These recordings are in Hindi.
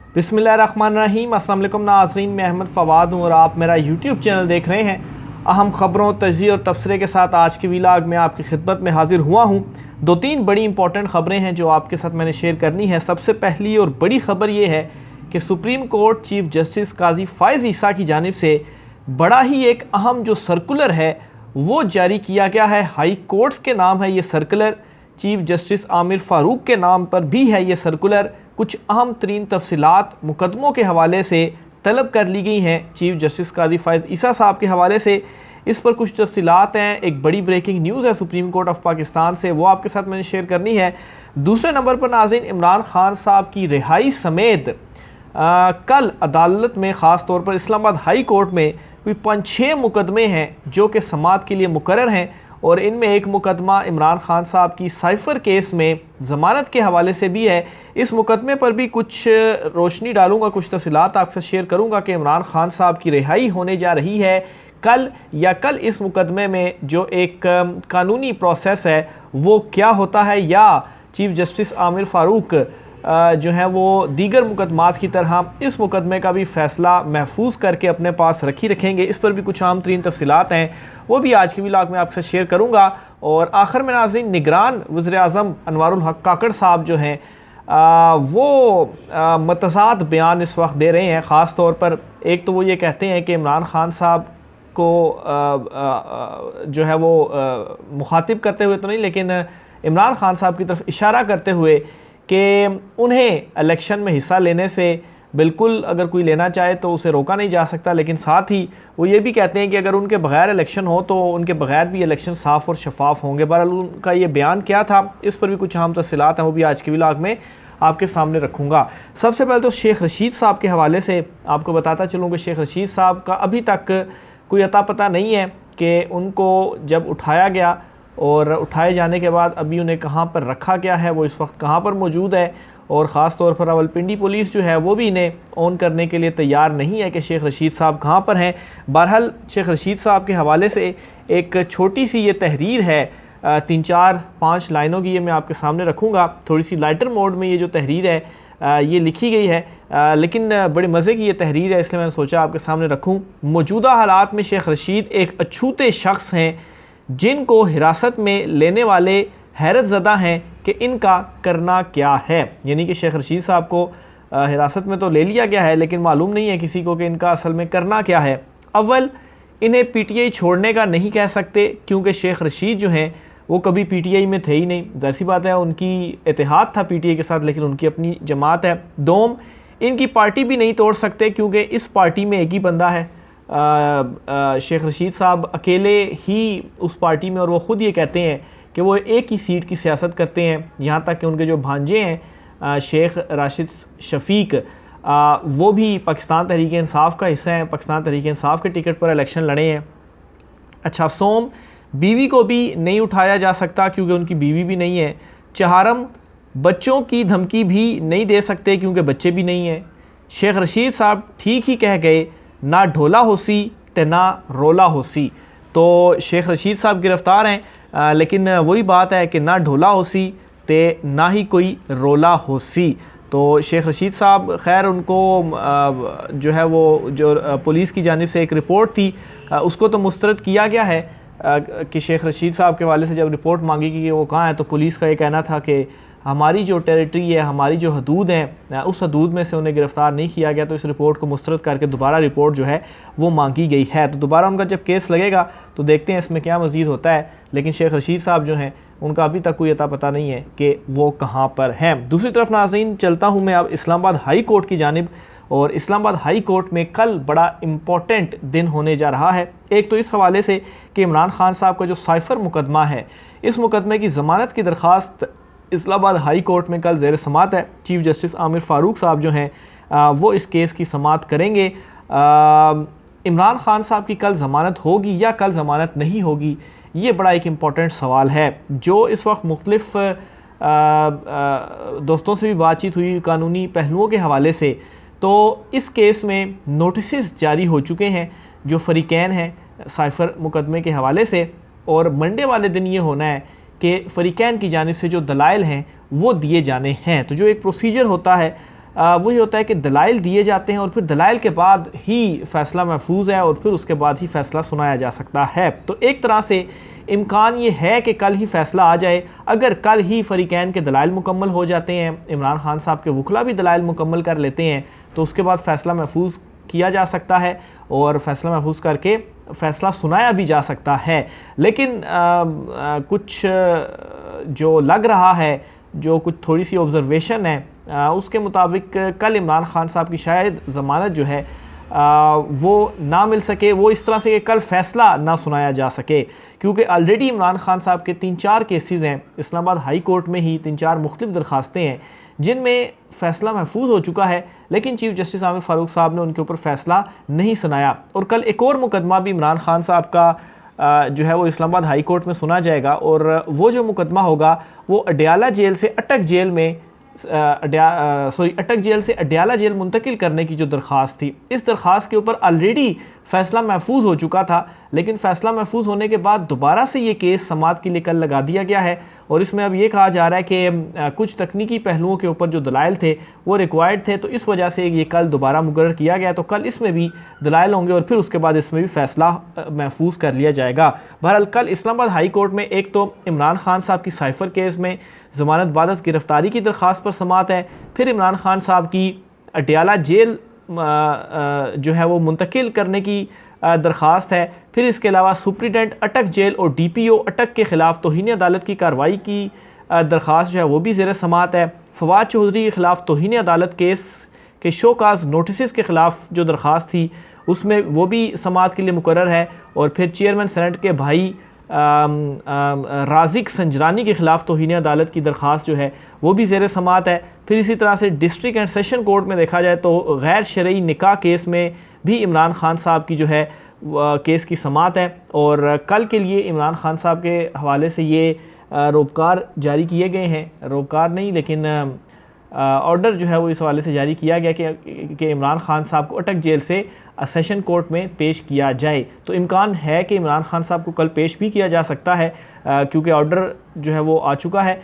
बिस्मिल्लाहिर्रहमानिर्रहीम। अस्सलाम वालेकुम नाज़रीन, मैं अहमद फ़वाद हूँ और आप मेरा यूट्यूब चैनल देख रहे हैं। अहम ख़बरों, तज़किया और तबसरे के साथ आज के व्लॉग में आपकी खिदमत में हाजिर हुआ हूँ। दो तीन बड़ी इंपॉर्टेंट ख़बरें हैं जो आपके साथ मैंने शेयर करनी है। सबसे पहली और बड़ी ख़बर ये है कि सुप्रीम कोर्ट चीफ जस्टिस काजी फ़ाइज़ ईसा की जानिब से बड़ा ही एक अहम जो सर्कुलर है वो जारी किया गया है। हाई कोर्ट्स के नाम है ये circular, chief justice Aamir Farooq के नाम पर भी है ये सर्कुलर। कुछ अहम तरीन तफसीलात मुकदमों के हवाले से तलब कर ली गई हैं चीफ जस्टिस काजी फ़ाइज़ ईसा साहब के हवाले से। इस पर कुछ तफसीलात हैं। एक बड़ी ब्रेकिंग न्यूज़ है सुप्रीम कोर्ट ऑफ पाकिस्तान से, वो आपके साथ मैंने शेयर करनी है। दूसरे नंबर पर नाज़रीन, इमरान खान साहब की रिहाई समेत कल अदालत में, ख़ास तौर पर इस्लामाबाद हाई कोर्ट में कोई 5-6 मुकदमे हैं जो कि समाअत के लिए मुकर्रर हैं और इनमें एक मुकदमा इमरान खान साहब की साइफ़र केस में ज़मानत के हवाले से भी है। इस मुकदमे पर भी कुछ रोशनी डालूंगा, कुछ तफसीलात आपसे शेयर करूंगा कि इमरान खान साहब की रिहाई होने जा रही है कल या कल इस मुकदमे में जो एक कानूनी प्रोसेस है वो क्या होता है, या चीफ जस्टिस आमिर फ़ारूक जो है वो दीगर मुकदमात की तरह इस मुकदमे का भी फ़ैसला महफूज करके अपने पास रखेंगे। इस पर भी कुछ आम तरीन तफसीलात हैं, वो भी आज के व्लॉग में आपसे शेयर करूँगा। और आखिर में नाज़रीन, निगरान वज़ीर-ए-आज़म अनवारुल हक काकड़ साहब जो हैं वो मतज़ाद बयान इस वक्त दे रहे हैं। ख़ास तौर पर एक तो वो ये कहते हैं कि इमरान खान साहब को जो है वो मुखातिब करते हुए तो नहीं, लेकिन इमरान खान साहब की तरफ इशारा करते हुए कि उन्हें इलेक्शन में हिस्सा लेने से बिल्कुल अगर कोई लेना चाहे तो उसे रोका नहीं जा सकता, लेकिन साथ ही वो ये भी कहते हैं कि अगर उनके बगैर इलेक्शन हो तो उनके बगैर भी इलेक्शन साफ़ और शफाफ होंगे। बहरहाल उनका ये बयान क्या था, इस पर भी कुछ अहम तफसीलात हैं, वो भी आज के व्लॉग में आपके सामने रखूँगा। सबसे पहले तो शेख रशीद साहब के हवाले से आपको बताता चलूँ कि शेख रशीद साहब का अभी तक कोई अता पता नहीं है कि उनको जब उठाया गया और उठाए जाने के बाद अभी उन्हें कहाँ पर रखा गया है, वो इस वक्त कहाँ पर मौजूद है। और ख़ास तौर पर रावलपिंडी पुलिस जो है वो भी इन्हें ऑन करने के लिए तैयार नहीं है कि शेख रशीद साहब कहाँ पर हैं। बहरहाल शेख रशीद साहब के हवाले से एक छोटी सी ये तहरीर है, 3-4-5 लाइनों की, ये मैं आपके सामने रखूँगा। थोड़ी सी लाइटर मोड में ये जो तहरीर है ये लिखी गई है, लेकिन बड़े मज़े की ये तहरीर है, इसलिए मैंने सोचा आपके सामने रखूँ। मौजूदा हालात में शेख रशीद एक अछूते शख्स हैं जिनको हिरासत में लेने वाले हैरत ज़दा हैं कि इनका करना क्या है। यानी कि शेख रशीद साहब को हिरासत में तो ले लिया गया है, लेकिन मालूम नहीं है किसी को कि इनका असल में करना क्या है। अव्वल, इन्हें पीटीआई छोड़ने का नहीं कह सकते क्योंकि शेख रशीद जो हैं वो कभी पीटीआई में थे ही नहीं। ज़ाहिर सी बात है, उनकी इत्तेहाद था पीटीआई के साथ, लेकिन उनकी अपनी जमात है। दोम, इनकी पार्टी भी नहीं तोड़ सकते क्योंकि इस पार्टी में एक ही बंदा है, शेख रशीद साहब अकेले ही उस पार्टी में, और वो ख़ुद ये कहते हैं कि वो एक ही सीट की सियासत करते हैं। यहाँ तक कि उनके जो भांजे हैं शेख राशिद शफीक, वो भी पाकिस्तान तहरीक इंसाफ का हिस्सा हैं, पाकिस्तान तहरीक इंसाफ के टिकट पर इलेक्शन लड़े हैं। अच्छा, सोम, बीवी को भी नहीं उठाया जा सकता क्योंकि उनकी बीवी भी नहीं है। चहारम, बच्चों की धमकी भी नहीं दे सकते क्योंकि बच्चे भी नहीं हैं। शेख रशीद साहब ठीक ही कह गए, ना ढोला होसी ते ना रोला होसी। तो शेख रशीद साहब गिरफ़्तार हैं, लेकिन वही बात है कि ना ढोला होसी ते ना ही कोई रोला होसी। तो शेख रशीद साहब, खैर उनको जो है वो जो पुलिस की जानिब से एक रिपोर्ट थी उसको तो मुस्तरद किया गया है कि शेख रशीद साहब के वाले से जब रिपोर्ट मांगी कि वो कहाँ है, तो पुलिस का ये कहना था कि हमारी जो टेरिटरी है, हमारी जो हदूद हैं, उस हदूद में से उन्हें गिरफ़्तार नहीं किया गया। तो इस रिपोर्ट को मुस्तरद करके दोबारा रिपोर्ट जो है वो मांगी गई है। तो दोबारा उनका जब केस लगेगा तो देखते हैं इसमें क्या मज़ीद होता है। लेकिन शेख रशीद साहब जो हैं उनका अभी तक कोई अता पता नहीं है कि वो कहाँ पर हैं। दूसरी तरफ नाज़रीन, चलता हूँ मैं अब इस्लामाबाद हाई कोर्ट की जानिब, और इस्लामाबाद हाई कोर्ट में कल बड़ा इम्पोर्टेंट दिन होने जा रहा है। एक तो इस हवाले से कि इमरान खान साहब का जो साइफ़र मुकदमा है, इस मुकदमे की ज़मानत की दरख्वास्त इस्लामाबाद हाई कोर्ट में कल ज़ेर समाअत है। चीफ जस्टिस आमिर फ़ारूक साहब जो हैं वो इस केस की समाअत करेंगे। इमरान खान साहब की कल ज़मानत होगी या कल ज़मानत नहीं होगी, ये बड़ा एक इम्पॉर्टेंट सवाल है जो इस वक्त मुख्तलिफ दोस्तों से भी बातचीत हुई कानूनी पहलुओं के हवाले से। तो इस केस में नोटिस जारी हो चुके हैं जो फ़रीक़ैन हैं साइफ़र मुकदमे के हवाले से, और मंडे वाले दिन ये होना है कि फ़रीक़ैन की जानिब से जो दलाइल हैं वो दिए जाने हैं। तो जो एक प्रोसीजर होता है वही होता है कि दलाइल दिए जाते हैं और फिर दलाइल के बाद ही फ़ैसला महफूज है और फिर उसके बाद ही फ़ैसला सुनाया जा सकता है। तो एक तरह से इम्कान ये है कि कल ही फ़ैसला आ जाए। अगर कल ही फ़रीक़ैन के दलाइल मुकम्मल हो जाते हैं, इमरान खान साहब के वकला भी दलाइल मुकम्मल कर लेते हैं, तो उसके बाद फ़ैसला महफूज किया जा सकता है और फ़ैसला महफूज करके फ़ैसला सुनाया भी जा सकता है। लेकिन कुछ जो लग रहा है, जो कुछ थोड़ी सी ऑब्ज़र्वेशन है, उसके मुताबिक कल इमरान खान साहब की शायद ज़मानत जो है वो ना मिल सके, वो इस तरह से कि कल फ़ैसला ना सुनाया जा सके, क्योंकि ऑलरेडी इमरान खान साहब के 3-4 केसेस हैं इस्लामाबाद हाई कोर्ट में ही, 3-4 मुख्तलिफ दरखास्तें हैं जिनमें फ़ैसला महफूज हो चुका है, लेकिन चीफ़ जस्टिस आमिर फ़ारूक साहब ने उनके ऊपर फ़ैसला नहीं सुनाया। और कल एक और मुकदमा भी इमरान खान साहब का जो है वो इस्लामाबाद हाई कोर्ट में सुना जाएगा और वो जो मुकदमा होगा वो अडयाला जेल से अटक जेल में अटक जेल से अडयाला जेल मुंतकिल करने की जो दरख्वास्त थी, इस दरख्वास्त के ऊपर ऑलरेडी फ़ैसला महफूज हो चुका था, लेकिन फ़ैसला महफूज होने के बाद दोबारा से ये केस समाअत के लिए कल लगा दिया गया है। और इसमें अब ये कहा जा रहा है कि कुछ तकनीकी पहलुओं के ऊपर जो दलाइल थे वो रिक्वायर्ड थे, तो इस वजह से ये कल दोबारा मुकर्रर किया गया। तो कल इसमें भी दलाइल होंगे और फिर उसके बाद इसमें भी फ़ैसला महफूज कर लिया जाएगा। बहरहाल कल इस्लामाबाद हाई कोर्ट में एक तो इमरान खान साहब की साइफ़र केस में ज़मानत बाद गिरफ़्तारी की दरख्वास्त पर समाअत है, फिर इमरान खान साहब की अडयाला जेल जो है वो मुंतकिल करने की दरख्वास्त है, फिर इसके अलावा सुप्रीटेंडेंट अटक जेल और DPO अटक के ख़िलाफ़ तौहीन अदालत की कार्रवाई की दरख्वास्त जो है वो भी ज़ेर समाअत है। फवाद चौधरी के ख़िलाफ़ तौहीन अदालत केस के शोकाज नोटिस के ख़िलाफ़ जो दरख्वास्त थी उसमें वो भी समाअत के लिए मुकर्रर है। और फिर चेयरमैन सेनेट के भाई राज़िक संजरानी के ख़िलाफ़ तौहीन अदालत की दरख्वास्त जो है वो भी ज़ेर समाअत है। फिर इसी तरह से डिस्ट्रिक्ट एंड सेशन कोर्ट में देखा जाए तो गैर शरई निकाह केस में भी इमरान खान साहब की जो है केस की समाअत है और कल के लिए इमरान खान साहब के हवाले से ये रोबकार जारी किए गए हैं, रोबकार नहीं लेकिन ऑर्डर जो है वो इस हवाले से जारी किया गया कि इमरान खान साहब को अटक जेल से सेशन कोर्ट में पेश किया जाए। तो इम्कान है कि इमरान खान साहब को कल पेश भी किया जा सकता है क्योंकि ऑर्डर जो है वो आ चुका है,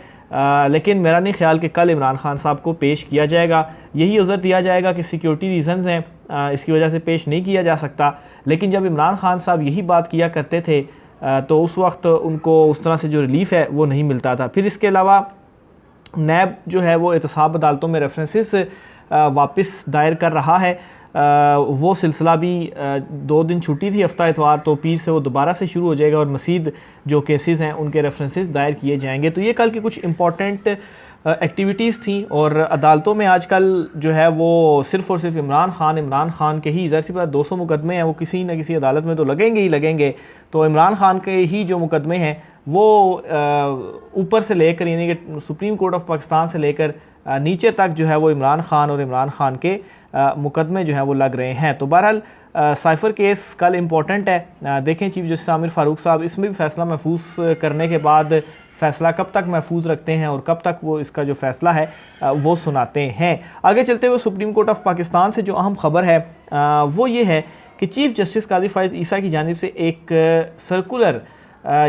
लेकिन मेरा नहीं ख्याल कि कल इमरान खान साहब को पेश किया जाएगा। यही उज़र दिया जाएगा कि सिक्योरिटी रीज़न्स हैं, इसकी वजह से पेश नहीं किया जा सकता। लेकिन जब इमरान खान साहब यही बात किया करते थे तो उस वक्त उनको उस तरह से जो रिलीफ़ है वो नहीं मिलता था। फिर इसके अलावा नैब जो है वो एहतसाब अदालतों में रेफरेंसेस वापस दायर कर रहा है, वो सिलसिला भी 2 दिन छुट्टी थी हफ्ता इतवार, तो पीर से वो दोबारा से शुरू हो जाएगा और मज़ीद जो केसेस हैं उनके रेफरेंसेस दायर किए जाएंगे। तो ये कल की कुछ इंपॉर्टेंट एक्टिविटीज़ थी और अदालतों में आजकल जो है वो सिर्फ़ और सिर्फ इमरान खान के ही, ज़ाहिर सी बात 200 मुकदमे हैं, वो किसी न किसी अदालत में तो लगेंगे ही लगेंगे। तो इमरान खान के ही जो मुकदमे हैं वो ऊपर से लेकर यानी कि सुप्रीम कोर्ट ऑफ पाकिस्तान से लेकर नीचे तक जो है वो इमरान खान और इमरान खान के मुकदमे जो हैं वो लग रहे हैं। तो बहरहाल साइफ़र केस कल इम्पॉर्टेंट है। देखें चीफ़ जस्टिस आमिर फ़ारूक साहब इसमें भी फ़ैसला महफूज करने के बाद फ़ैसला कब तक महफूज रखते हैं और कब तक वो इसका जो फ़ैसला है वो सुनाते हैं। आगे चलते हुए सुप्रीम कोर्ट ऑफ पाकिस्तान से जो अहम ख़बर है वो ये है कि चीफ़ जस्टिस कादी फ़ाइज़ ईसा की जानिब से एक सर्कुलर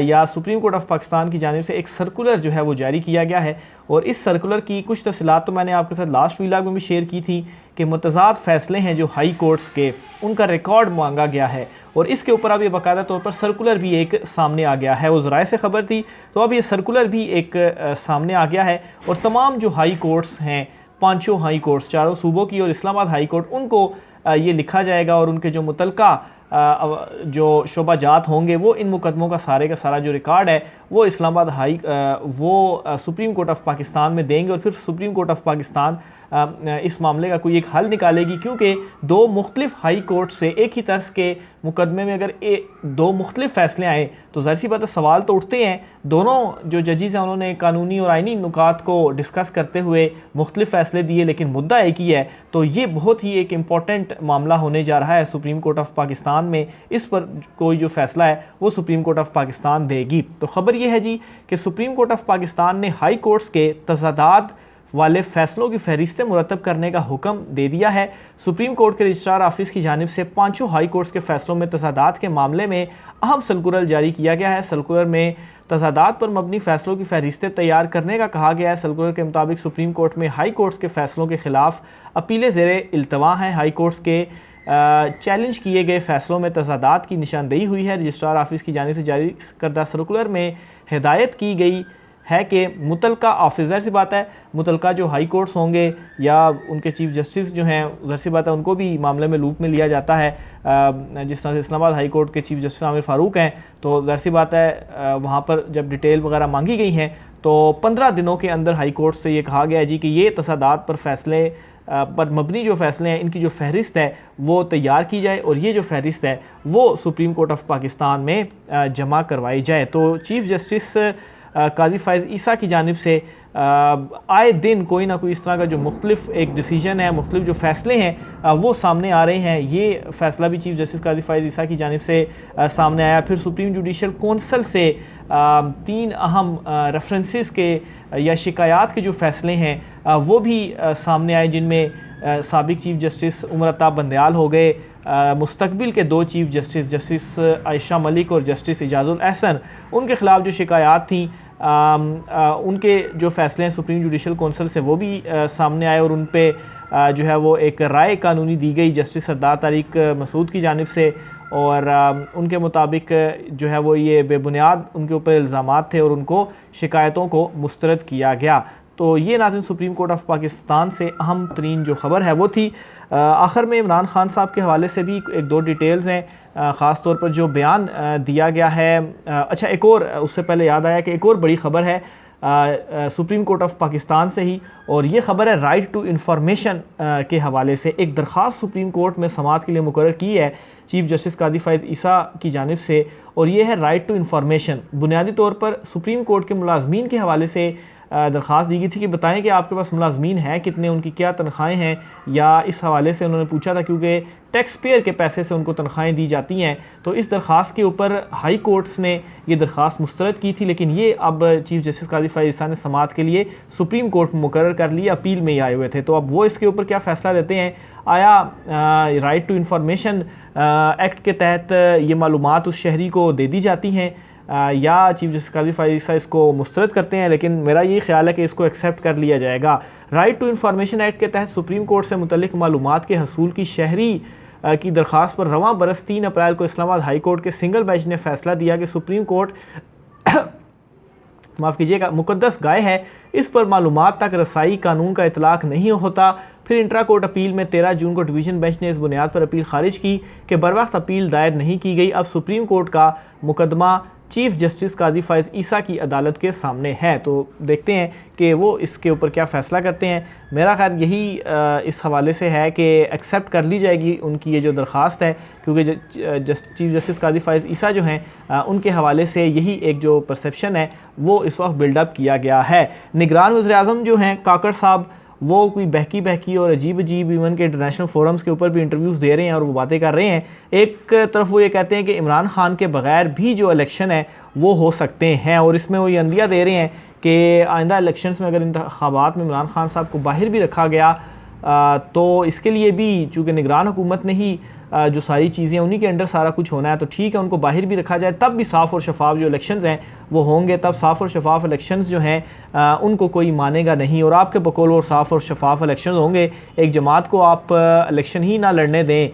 या सुप्रीम कोर्ट ऑफ पाकिस्तान की जानिब से एक सर्कुलर जो है वो जारी किया गया है। और इस सर्कुलर की कुछ तफसीलात तो मैंने आपके साथ लास्ट व्लॉग में भी शेयर की थी कि मुतज़ाद फ़ैसले हैं जो हाई कोर्ट्स के, उनका रिकॉर्ड मांगा गया है और इसके ऊपर अब ये बाकायदा तौर पर सर्कुलर भी एक सामने आ गया है। वो ज़राए से ख़बर थी, तो अब ये सर्कुलर भी एक सामने आ गया है और तमाम जो हाई कोर्ट्स हैं, 5 हाई कोर्ट्स, 4 सूबों की और इस्लामाबाद हाई कोर्ट, उनको ये लिखा जाएगा और उनके जो मुतलका जो शोबाजात होंगे वो इन मुकदमों का सारा जो रिकॉर्ड है वो इस्लामाबाद वो सुप्रीम कोर्ट ऑफ पाकिस्तान में देंगे और फिर सुप्रीम कोर्ट ऑफ पाकिस्तान इस मामले का कोई एक हल निकालेगी। क्योंकि 2 मुख्तलिफ हाई कोर्ट से एक ही तर्ज के मुकदमे में अगर 2 मुख्तलिफ फ़ैसले आए तो ज़ाहिर सी बात है सवाल तो उठते हैं। दोनों जो जजेस हैं उन्होंने कानूनी और आइनी नुकात को डिस्कस करते हुए मुख्तलिफ फ़ैसले दिए, लेकिन मुद्दा एक ही है। तो ये बहुत ही एक इम्पॉर्टेंट मामला होने जा रहा है सुप्रीम कोर्ट ऑफ पाकिस्तान में। इस पर कोई जो फ़ैसला है वो सुप्रीम कोर्ट ऑफ पाकिस्तान देगी। तो ख़बर ये है जी कि सुप्रीम कोर्ट ऑफ पाकिस्तान ने हाई कोर्ट्स के तज़ादात वाले फ़ैसलों की फहरिस्तें मुरतब करने का हुक्म दे दिया है। सुप्रीम कोर्ट के रजिस्ट्रार ऑफिस की जानिब से 5 हाई कोर्ट्स के फ़ैसलों में तज़ादात के मामले में अहम सर्कुलर जारी किया गया है। सर्कुलर में तज़ादात पर मबनी फ़ैसलों की फहरिस्तें तैयार करने का कहा गया है। सर्कुलर के मुताबिक सुप्रीम कोर्ट में हाई कोर्ट्स के फ़ैसलों के ख़िलाफ़ अपीलें ज़ेरे इल्तवा हैं। हाई कोर्ट्स के चैलेंज किए गए फ़ैसलों में तज़ादात की निशानदेही हुई है। रजिस्ट्रार ऑफिस की जानिब से जारी करदा सर्कुलर में हिदायत की गई है कि मुतलका ऑफिस, ज़ाहिर सी बात है मुतलका जो हाई कोर्ट्स होंगे या उनके चीफ जस्टिस जो हैं, ज़ाहिर सी बात है उनको भी मामले में लूप में लिया जाता है। जिस तरह से इस्लामाबाद हाई कोर्ट के चीफ जस्टिस आमिर फ़ारूक हैं, तो ज़ाहिर सी बात है वहाँ पर जब डिटेल वगैरह मांगी गई हैं तो 15 दिनों के अंदर हाई कोर्ट से ये कहा गया है जी कि ये तसादात पर फैसले पर मबनी जो फ़ैसले हैं इनकी जो फहरिस्त है वो तैयार की जाए और ये जो फहरिस्त है वो सुप्रीम कोर्ट ऑफ पाकिस्तान में जमा करवाई जाए। तो चीफ़ जस्टिस काजी फ़ाइज़ ईसा की जानिब से आए दिन कोई ना कोई इस तरह का जो मुख्तलिफ एक डिसीजन है, मुख्तलिफ जो फ़ैसले हैं वो सामने आ रहे हैं। ये फ़ैसला भी चीफ़ जस्टिस काजी फ़ाइज़ ईसा की जानिब से सामने आया। फिर सुप्रीम जुडिशल कौंसल से 3 अहम रेफरेंसेस के या शिकायत के जो फ़ैसले हैं वो भी सामने आए, जिनमें साबिक चीफ़ जस्टिस उमर अत्ताब बंदयाल हो गए, मुस्तकबिल के 2 chief justice justice Ayesha Malik और जस्टिस इजाज़ुल एहसन, उनके ख़िलाफ़ जो शिकायत थी उनके जो फ़ैसले हैं सुप्रीम जुडिशल कौंसल से वो भी सामने आए और उन पे जो है वो एक राय कानूनी दी गई जस्टिस सरदार तारिक मसूद की जानिब से, और उनके मुताबिक जो है वो ये बेबुनियाद उनके ऊपर इल्ज़ामात थे और उनको शिकायतों को मुस्तरद किया गया। तो ये नाज़रीन सुप्रीम कोर्ट ऑफ पाकिस्तान से अहम तरीन जो ख़बर है वो थी। आखिर में इमरान खान साहब के हवाले से भी 1-2 डिटेल्स हैं, ख़ास तौर पर जो बयान दिया गया है। अच्छा, एक और उससे पहले याद आया कि एक और बड़ी ख़बर है सुप्रीम कोर्ट ऑफ पाकिस्तान से ही, और ये ख़बर है राइट टू इंफॉर्मेशन के हवाले से। एक दरख्वास्त सुप्रीम कोर्ट में समाअत के लिए मुकर्रर की है चीफ़ जस्टिस काजी फ़ाइज़ ईसा की जानिब से, और ये है राइट टू इंफॉर्मेशन। बुनियादी तौर पर सुप्रीम कोर्ट के मुलाजमीन के हवाले से दरख्वास्त दी गई थी कि बताएं कि आपके पास मुलाजमीन हैं कितने, उनकी क्या तनख्वाहें हैं, या इस हवाले से उन्होंने पूछा था क्योंकि टैक्स पेयर के पैसे से उनको तनख्वाहें दी जाती हैं। तो इस दरख्वास्त के ऊपर हाई कोर्ट्स ने ये दरख्वास्त मुस्तरद की थी, लेकिन ये अब चीफ़ जस्टिस काजी फ़ाइज़ ईसा ने समाअत के लिए सुप्रीम कोर्ट में मुकर्रर कर लिया, अपील में ही आए हुए थे। तो अब वो इसके ऊपर क्या फ़ैसला देते हैं, आया राइट टू इंफॉर्मेशन एक्ट के तहत ये मालूमात उस शहरी को दे दी जाती हैं या चीफ़ जस्टिस काजी फ़ाइज़ ईसा इसको मुस्तरद करते हैं। लेकिन मेरा ये ख्याल है कि इसको एक्सेप्ट कर लिया जाएगा। राइट टू इंफॉर्मेशन एक्ट के तहत सुप्रीम कोर्ट से मुतल्लिक मालूमात के हसूल की शहरी की दरख्वास्त पर रवां बरस 3 अप्रैल को इस्लामाबाद हाई कोर्ट के सिंगल बेंच ने फैसला दिया कि सुप्रीम कोर्ट माफ़ कीजिएगा मुकद्दस गाय है, इस पर मालूमात तक रसाई कानून का इतलाक़ नहीं होता। फिर इंट्रा कोर्ट अपील में 13 जून को डिवीज़न बेंच ने इस बुनियाद पर अपील खारिज की कि बरवक्त अपील दायर नहीं की गई। अब सुप्रीम कोर्ट का मुकदमा चीफ़ जस्टिस काजी फ़ाइज़ ईसा की अदालत के सामने है। तो देखते हैं कि वो इसके ऊपर क्या फ़ैसला करते हैं। मेरा ख्याल यही इस हवाले से है कि एक्सेप्ट कर ली जाएगी उनकी ये जो दरख्वास्त है, क्योंकि चीफ़ जस्टिस काजी फ़ाइज़ ईसा जो हैं उनके हवाले से यही एक जो परसेप्शन है वो इस वक्त बिल्डअप किया गया है। निगरान वज़ीर-ए-आज़म जो हैं काकड़ साहब, वो कोई बहकी और अजीब इवन के इंटरनेशनल फोरम्स के ऊपर भी इंटरव्यूज़ दे रहे हैं और वो बातें कर रहे हैं। एक तरफ वो ये कहते हैं कि इमरान खान के बगैर भी जो इलेक्शन है वो हो सकते हैं, और इसमें वो ये अंदिया दे रहे हैं कि आइंदा इलेक्शंस में अगर इंतखाबात में इमरान खान साहब को बाहर भी रखा गया तो इसके लिए भी चूँकि निगरान हुकूमत ने ही जो सारी चीज़ें उन्हीं के अंडर सारा कुछ होना है, तो ठीक है उनको बाहर भी रखा जाए, तब भी साफ़ और शफाफ जो इलेक्शंस हैं वो होंगे। तब साफ़ और शफाफ इलेक्शंस जो हैं उनको कोई मानेगा नहीं, और आपके बकौल और साफ़ और शफाफ इलेक्शंस होंगे। एक जमात को आप इलेक्शन ही ना लड़ने दें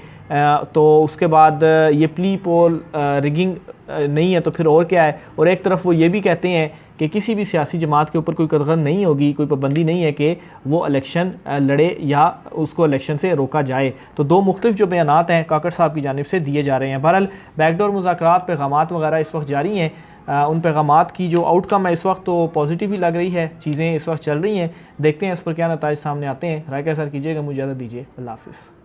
तो उसके बाद ये प्ली पोल रिगिंग नहीं है तो फिर और क्या है। और एक तरफ वो ये भी कहते हैं कि किसी भी सियासी जमात के ऊपर कोई कदगन नहीं होगी, कोई पाबंदी नहीं है कि वो इलेक्शन लड़े या उसको इलेक्शन से रोका जाए। तो 2 मुख्तलिफ जो बयानात हैं काकड़ साहब की जानिब से दिए जा रहे हैं। बहरहाल बैकडोर मुज़ाकरात पैगामात वगैरह इस वक्त जारी हैं। उन पैगामात की जो आउटकम है इस वक्त तो पॉजिटिव ही लग रही है, चीज़ें इस वक्त चल रही हैं। देखते हैं इस पर क्या नताइज सामने आते हैं। राय का असर कीजिएगा, मुझे इजाज़त दीजिए, अल्लाह हाफ़िज़।